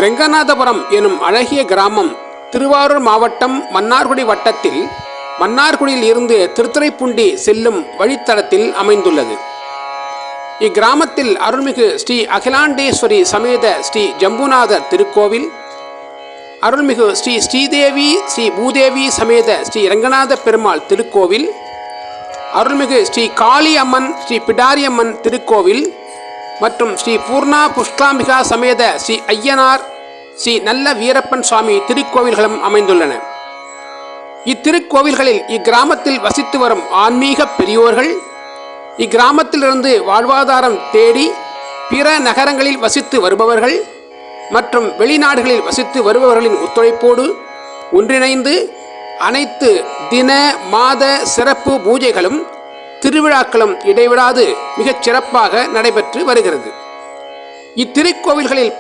ரெங்கநாதபுரம் எனும் அழகிய கிராமம் திருவாரூர் மாவட்டம் மன்னார்குடி வட்டத்தில் மன்னார்குடியில் இருந்து திருத்துறைப்பூண்டி செல்லும் வழித்தடத்தில் அமைந்துள்ளது. இக்கிராமத்தில் அருள்மிகு ஸ்ரீ அகிலாண்டேஸ்வரி சமேத ஸ்ரீ ஜம்புநாதர் திருக்கோவில், அருள்மிகு ஸ்ரீ ஸ்ரீதேவி ஸ்ரீ பூதேவி சமேத ஸ்ரீ ரங்கநாத பெருமாள் திருக்கோவில், அருள்மிகு ஸ்ரீ காளி அம்மன் ஸ்ரீ பிடாரியம்மன் திருக்கோவில் மற்றும் ஸ்ரீ பூர்ணா புஷ்காம்பிகா சமேத ஸ்ரீ ஐயனார் ஸ்ரீ நல்ல வீரப்பன் சுவாமி திருக்கோவில்களும் அமைந்துள்ளன. இத்திருக்கோவில்களில் இக்கிராமத்தில் வசித்து வரும் ஆன்மீக பெரியோர்கள் இக்கிராமத்திலிருந்து வாழ்வாதாரம் தேடி பிற நகரங்களில் வசித்து வருபவர்கள் மற்றும் வெளிநாடுகளில் வசித்து வருபவர்களின் ஒத்துழைப்போடு ஒன்றிணைந்து அனைத்து தின மாத சிறப்பு பூஜைகளும் திருவிழாக்களும் இடைவிடாது மிகச் சிறப்பாக நடைபெற்று வருகிறது. இத்திருக்கோவில்களில்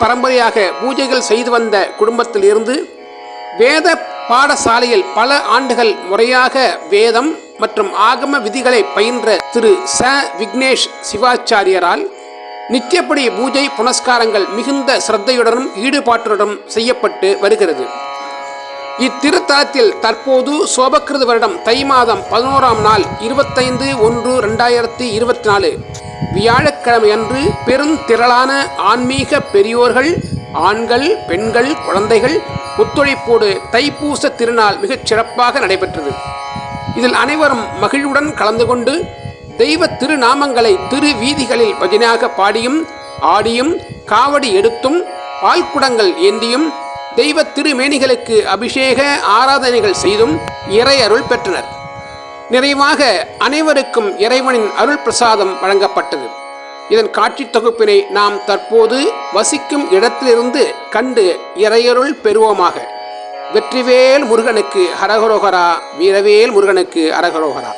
பரம்பரையாக பூஜைகள் செய்து வந்த குடும்பத்தில் இருந்து வேத பாடசாலையில் பல ஆண்டுகள் முறையாக வேதம் மற்றும் ஆகம விதிகளை பயின்ற திரு ச விக்னேஷ் சிவாச்சாரியரால் நித்தியப்படி பூஜை புனஸ்காரங்கள் மிகுந்த சிரத்தையுடனும் ஈடுபாட்டுடனும் செய்யப்பட்டு வருகிறது. இத்திருத்தலத்தில் தற்போது சோபக்கிருது வருடம் தை மாதம் 11ஆம் நாள் 25/1/2024 வியாழக்கிழமை அன்று பெருந்திரளான ஆன்மீக பெரியோர்கள், ஆண்கள், பெண்கள், குழந்தைகள் ஒத்துழைப்போடு தைப்பூச திருநாள் மிகச் சிறப்பாக நடைபெற்றது. இதில் அனைவரும் மகிழ்வுடன் கலந்து கொண்டு தெய்வ திருநாமங்களை திரு வீதிகளில் பஜனையாக பாடியும் ஆடியும் காவடி எடுத்தும் பால்குடங்கள் ஏந்தியும் தெய்வ திருமேனிகளுக்கு அபிஷேக ஆராதனைகள் செய்தும் இறையருள் பெற்றனர். நிறைவாக அனைவருக்கும் இறைவனின் அருள் பிரசாதம் வழங்கப்பட்டது. இதன் காட்சி தொகுப்பினை நாம் தற்போது வசிக்கும் இடத்திலிருந்து கண்டு இறையருள் பெறுவோமாக. வெற்றிவேல் முருகனுக்கு ஹரஹரோகரா, வீரவேல் முருகனுக்கு அரஹரோகரா.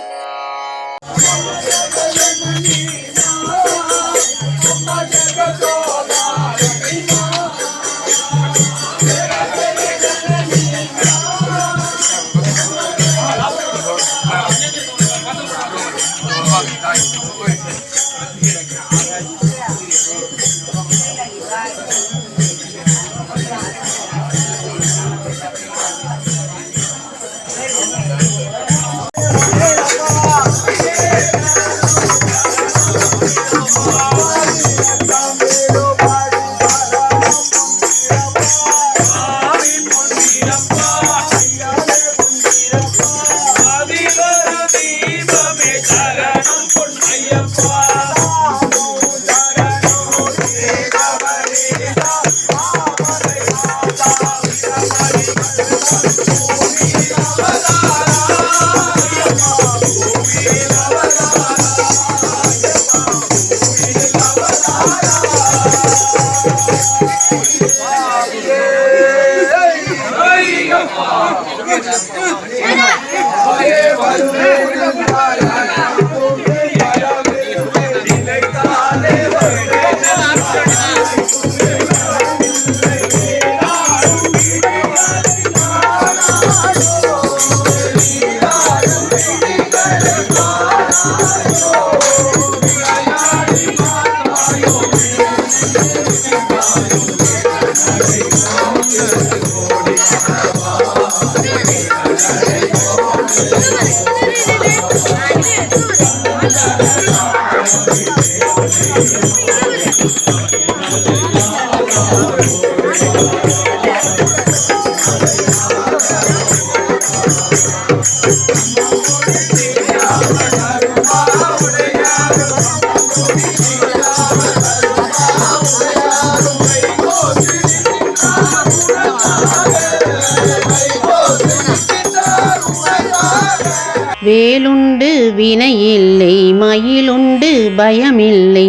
வேலுண்டு வினையில்லை, மயிலுண்டு பயமில்லை,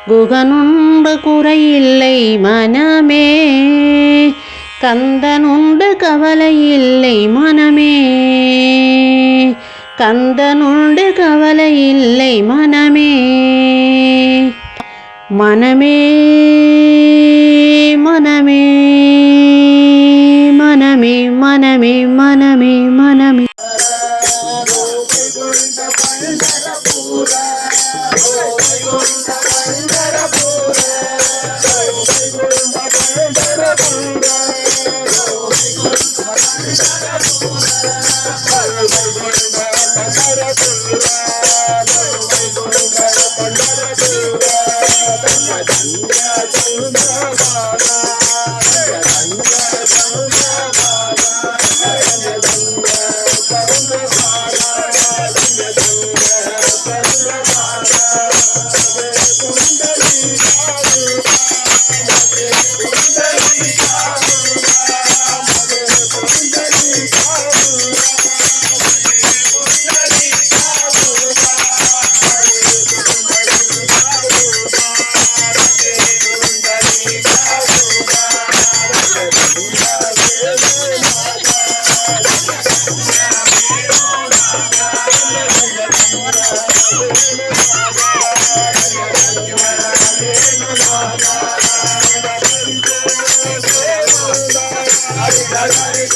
குகனுண்டு குறையில்லை மனமே, கந்தனுண்டு கவலையில்லை மனமே, கந்தனுண்டு கவலையில்லை மனமே, மனமே மனமே மனமே மனமே மனமே மனமே. Hare